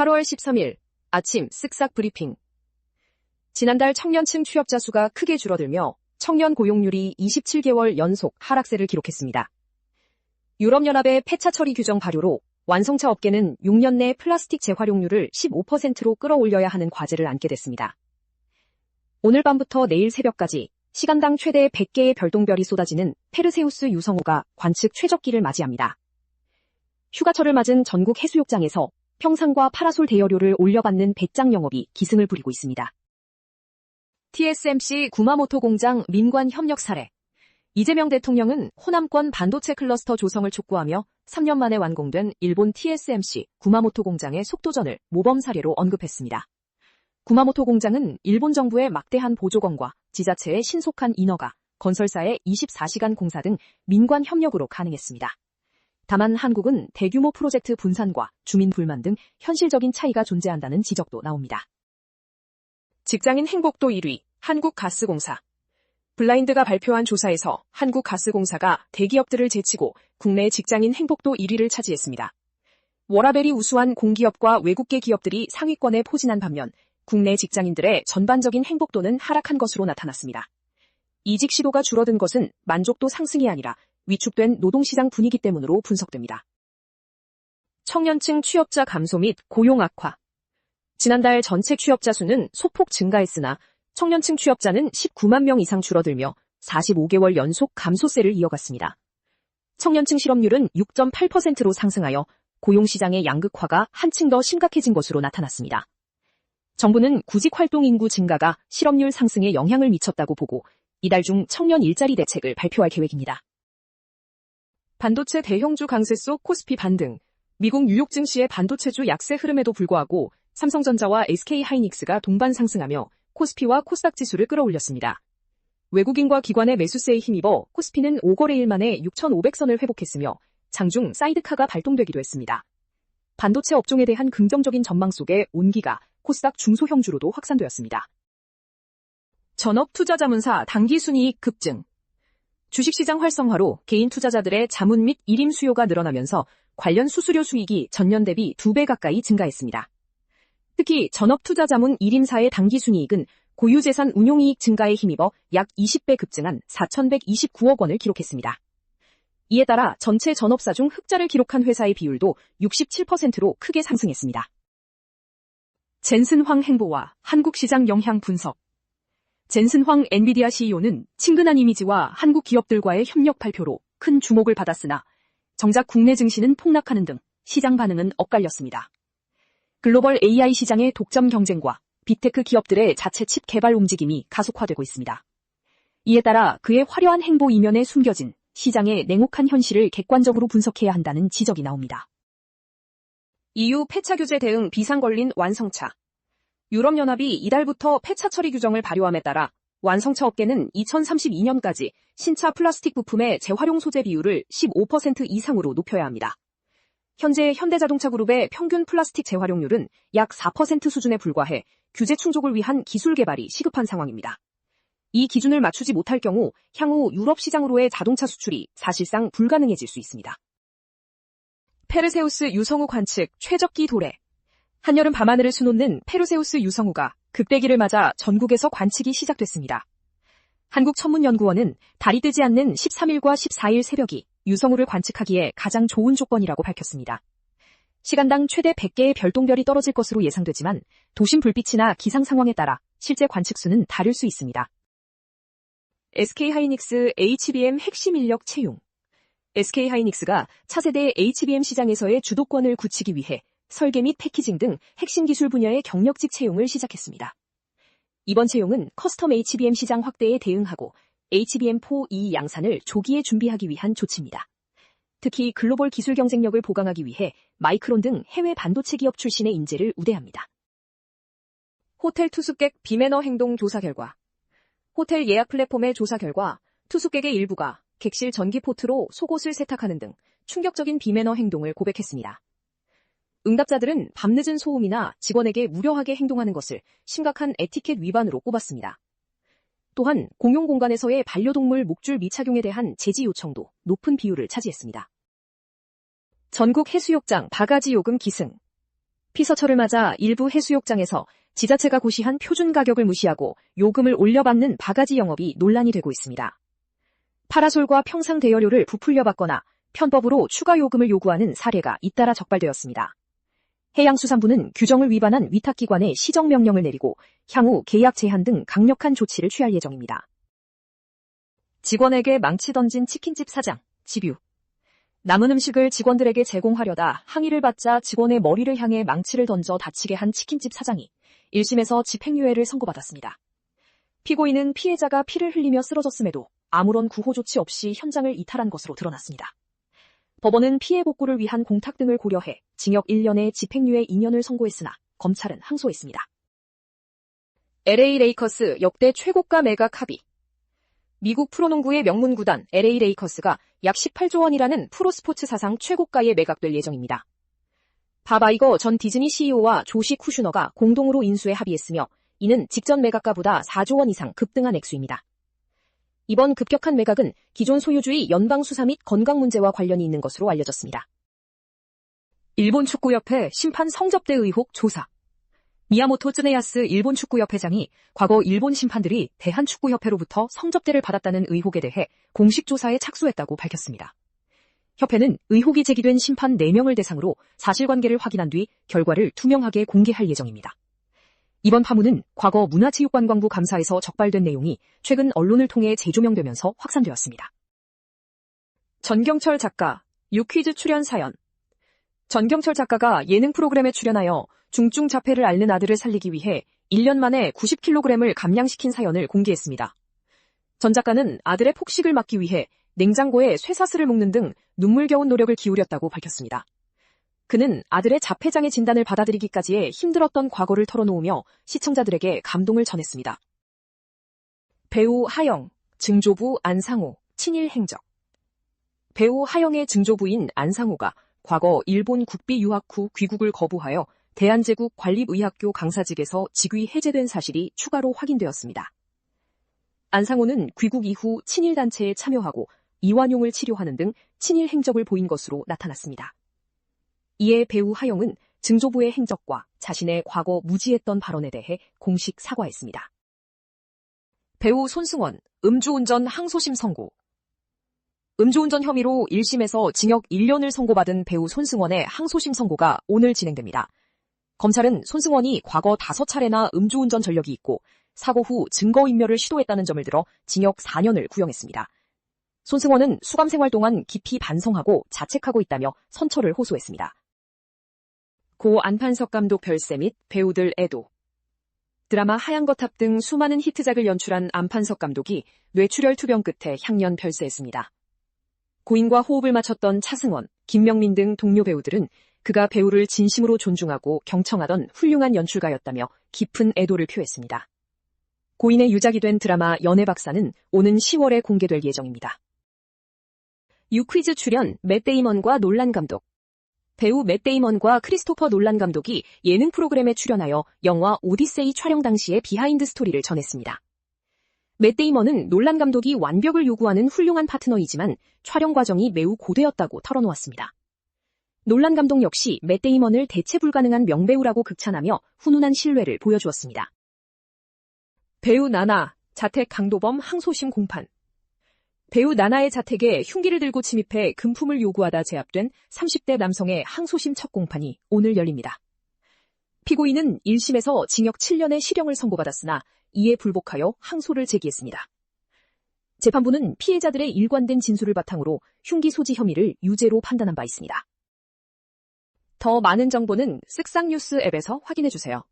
8월 13일 아침 쓱싹 브리핑. 지난달 청년층 취업자 수가 크게 줄어들며 청년 고용률이 27개월 연속 하락세를 기록했습니다. 유럽연합의 폐차 처리 규정 발효로 완성차 업계는 6년 내 플라스틱 재활용률을 15%로 끌어올려야 하는 과제를 안게 됐습니다. 오늘 밤부터 내일 새벽까지 시간당 최대 100개의 별똥별이 쏟아지는 페르세우스 유성우가 관측 최적기를 맞이합니다. 휴가철을 맞은 전국 해수욕장에서 평상과 파라솔 대여료를 올려받는 배짱 영업이 기승을 부리고 있습니다. TSMC 구마모토 공장 민관 협력 사례. 이재명 대통령은 호남권 반도체 클러스터 조성을 촉구하며 3년 만에 완공된 일본 TSMC 구마모토 공장의 속도전을 모범 사례로 언급했습니다. 구마모토 공장은 일본 정부의 막대한 보조건과 지자체의 신속한 인허가, 건설사의 24시간 공사 등 민관 협력으로 가능했습니다. 다만 한국은 대규모 프로젝트 분산과 주민 불만 등 현실적인 차이가 존재한다는 지적도 나옵니다. 직장인 행복도 1위, 한국가스공사. 블라인드가 발표한 조사에서 한국가스공사가 대기업들을 제치고 국내 직장인 행복도 1위를 차지했습니다. 워라밸이 우수한 공기업과 외국계 기업들이 상위권에 포진한 반면 국내 직장인들의 전반적인 행복도는 하락한 것으로 나타났습니다. 이직 시도가 줄어든 것은 만족도 상승이 아니라 위축된 노동시장 분위기 때문으로 분석됩니다. 청년층 취업자 감소 및 고용 악화. 지난달 전체 취업자 수는 소폭 증가했으나 청년층 취업자는 19만 명 이상 줄어들며 45개월 연속 감소세를 이어갔습니다. 청년층 실업률은 6.8%로 상승하여 고용시장의 양극화가 한층 더 심각해진 것으로 나타났습니다. 정부는 구직활동 인구 증가가 실업률 상승에 영향을 미쳤다고 보고 이달 중 청년 일자리 대책을 발표할 계획입니다. 반도체 대형주 강세 속 코스피 반등. 미국 뉴욕 증시의 반도체주 약세 흐름에도 불구하고 삼성전자와 SK하이닉스가 동반 상승하며 코스피와 코스닥 지수를 끌어올렸습니다. 외국인과 기관의 매수세에 힘입어 코스피는 5거래일 만에 6,500선을 회복했으며 장중 사이드카가 발동되기도 했습니다. 반도체 업종에 대한 긍정적인 전망 속에 온기가 코스닥 중소형주로도 확산되었습니다. 전업투자자문사 당기순이익 급증. 주식시장 활성화로 개인 투자자들의 자문 및 일임 수요가 늘어나면서 관련 수수료 수익이 전년 대비 2배 가까이 증가했습니다. 특히 전업투자자문 일임사의 당기순이익은 고유재산 운용이익 증가에 힘입어 약 20배 급증한 4,129억 원을 기록했습니다. 이에 따라 전체 전업사 중 흑자를 기록한 회사의 비율도 67%로 크게 상승했습니다. 젠슨 황 행보와 한국시장 영향 분석. 젠슨 황 엔비디아 CEO는 친근한 이미지와 한국 기업들과의 협력 발표로 큰 주목을 받았으나 정작 국내 증시는 폭락하는 등 시장 반응은 엇갈렸습니다. 글로벌 AI 시장의 독점 경쟁과 빅테크 기업들의 자체 칩 개발 움직임이 가속화되고 있습니다. 이에 따라 그의 화려한 행보 이면에 숨겨진 시장의 냉혹한 현실을 객관적으로 분석해야 한다는 지적이 나옵니다. EU 폐차 규제 대응 비상 걸린 완성차. 유럽연합이 이달부터 폐차 처리 규정을 발효함에 따라 완성차 업계는 2032년까지 신차 플라스틱 부품의 재활용 소재 비율을 15% 이상으로 높여야 합니다. 현재 현대자동차 그룹의 평균 플라스틱 재활용률은 약 4% 수준에 불과해 규제 충족을 위한 기술 개발이 시급한 상황입니다. 이 기준을 맞추지 못할 경우 향후 유럽 시장으로의 자동차 수출이 사실상 불가능해질 수 있습니다. 페르세우스 유성우 관측 최적기 도래. 한여름 밤하늘을 수놓는 페르세우스 유성우가 극대기를 맞아 전국에서 관측이 시작됐습니다. 한국천문연구원은 달이 뜨지 않는 13일과 14일 새벽이 유성우를 관측하기에 가장 좋은 조건이라고 밝혔습니다. 시간당 최대 100개의 별똥별이 떨어질 것으로 예상되지만 도심 불빛이나 기상 상황에 따라 실제 관측 수는 다를 수 있습니다. SK하이닉스 HBM 핵심 인력 채용. SK하이닉스가 차세대 HBM 시장에서의 주도권을 굳히기 위해 설계 및 패키징 등 핵심 기술 분야의 경력직 채용을 시작했습니다. 이번 채용은 커스텀 HBM 시장 확대에 대응하고 HBM4E 양산을 조기에 준비하기 위한 조치입니다. 특히 글로벌 기술 경쟁력을 보강하기 위해 마이크론 등 해외 반도체 기업 출신의 인재를 우대합니다. 호텔 투숙객 비매너 행동 조사 결과. 호텔 예약 플랫폼의 조사 결과 투숙객의 일부가 객실 전기 포트로 속옷을 세탁하는 등 충격적인 비매너 행동을 고백했습니다. 응답자들은 밤늦은 소음이나 직원에게 무례하게 행동하는 것을 심각한 에티켓 위반으로 꼽았습니다. 또한 공용 공간에서의 반려동물 목줄 미착용에 대한 제지 요청도 높은 비율을 차지했습니다. 전국 해수욕장 바가지 요금 기승. 피서철을 맞아 일부 해수욕장에서 지자체가 고시한 표준 가격을 무시하고 요금을 올려받는 바가지 영업이 논란이 되고 있습니다. 파라솔과 평상 대여료를 부풀려 받거나 편법으로 추가 요금을 요구하는 사례가 잇따라 적발되었습니다. 해양수산부는 규정을 위반한 위탁기관에 시정명령을 내리고 향후 계약 제한 등 강력한 조치를 취할 예정입니다. 직원에게 망치 던진 치킨집 사장, 집유. 남은 음식을 직원들에게 제공하려다 항의를 받자 직원의 머리를 향해 망치를 던져 다치게 한 치킨집 사장이 1심에서 집행유예를 선고받았습니다. 피고인은 피해자가 피를 흘리며 쓰러졌음에도 아무런 구호 조치 없이 현장을 이탈한 것으로 드러났습니다. 법원은 피해 복구를 위한 공탁 등을 고려해 징역 1년에 집행유예 2년을 선고했으나 검찰은 항소했습니다. LA 레이커스 역대 최고가 매각 합의. 미국 프로농구의 명문 구단 LA 레이커스가 약 18조 원이라는 프로스포츠 사상 최고가에 매각될 예정입니다. 밥 아이거 전 디즈니 CEO와 조시 쿠슈너가 공동으로 인수에 합의했으며 이는 직전 매각가보다 4조 원 이상 급등한 액수입니다. 이번 급격한 매각은 기존 소유주의 연방수사 및 건강 문제와 관련이 있는 것으로 알려졌습니다. 일본 축구협회 심판 성접대 의혹 조사. 미야모토 쯔네야스 일본 축구협회장이 과거 일본 심판들이 대한축구협회로부터 성접대를 받았다는 의혹에 대해 공식 조사에 착수했다고 밝혔습니다. 협회는 의혹이 제기된 심판 4명을 대상으로 사실관계를 확인한 뒤 결과를 투명하게 공개할 예정입니다. 이번 파문은 과거 문화체육관광부 감사에서 적발된 내용이 최근 언론을 통해 재조명되면서 확산되었습니다. 전경철 작가, 유퀴즈 출연 사연. 전경철 작가가 예능 프로그램에 출연하여 중증 자폐를 앓는 아들을 살리기 위해 1년 만에 90kg을 감량시킨 사연을 공개했습니다. 전 작가는 아들의 폭식을 막기 위해 냉장고에 쇠사슬을 묶는 등 눈물겨운 노력을 기울였다고 밝혔습니다. 그는 아들의 자폐장애 진단을 받아들이기까지의 힘들었던 과거를 털어놓으며 시청자들에게 감동을 전했습니다. 배우 하영, 증조부 안상호, 친일 행적. 배우 하영의 증조부인 안상호가 과거 일본 국비 유학 후 귀국을 거부하여 대한제국 관립의학교 강사직에서 직위 해제된 사실이 추가로 확인되었습니다. 안상호는 귀국 이후 친일단체에 참여하고 이완용을 치료하는 등 친일 행적을 보인 것으로 나타났습니다. 이에 배우 하영은 증조부의 행적과 자신의 과거 무지했던 발언에 대해 공식 사과했습니다. 배우 손승원, 음주운전 항소심 선고. 음주운전 혐의로 1심에서 징역 1년을 선고받은 배우 손승원의 항소심 선고가 오늘 진행됩니다. 검찰은 손승원이 과거 5차례나 음주운전 전력이 있고 사고 후 증거인멸을 시도했다는 점을 들어 징역 4년을 구형했습니다. 손승원은 수감 생활 동안 깊이 반성하고 자책하고 있다며 선처를 호소했습니다. 고 안판석 감독 별세 및 배우들 애도. 드라마 하얀 거탑 등 수많은 히트작을 연출한 안판석 감독이 뇌출혈 투병 끝에 향년 별세했습니다. 고인과 호흡을 맞췄던 차승원, 김명민 등 동료 배우들은 그가 배우를 진심으로 존중하고 경청하던 훌륭한 연출가였다며 깊은 애도를 표했습니다. 고인의 유작이 된 드라마 연애박사는 오는 10월에 공개될 예정입니다. 유퀴즈 출연 맷 데이먼과 놀란 감독. 배우 맷 데이먼과 크리스토퍼 놀란 감독이 예능 프로그램에 출연하여 영화 오디세이 촬영 당시의 비하인드 스토리를 전했습니다. 맷 데이먼은 놀란 감독이 완벽을 요구하는 훌륭한 파트너이지만 촬영 과정이 매우 고되었다고 털어놓았습니다. 놀란 감독 역시 맷 데이먼을 대체 불가능한 명배우라고 극찬하며 훈훈한 신뢰를 보여주었습니다. 배우 나나, 자택 강도범 항소심 공판. 배우 나나의 자택에 흉기를 들고 침입해 금품을 요구하다 제압된 30대 남성의 항소심 첫 공판이 오늘 열립니다. 피고인은 1심에서 징역 7년의 실형을 선고받았으나 이에 불복하여 항소를 제기했습니다. 재판부는 피해자들의 일관된 진술을 바탕으로 흉기 소지 혐의를 유죄로 판단한 바 있습니다. 더 많은 정보는 쓱싹뉴스 앱에서 확인해주세요.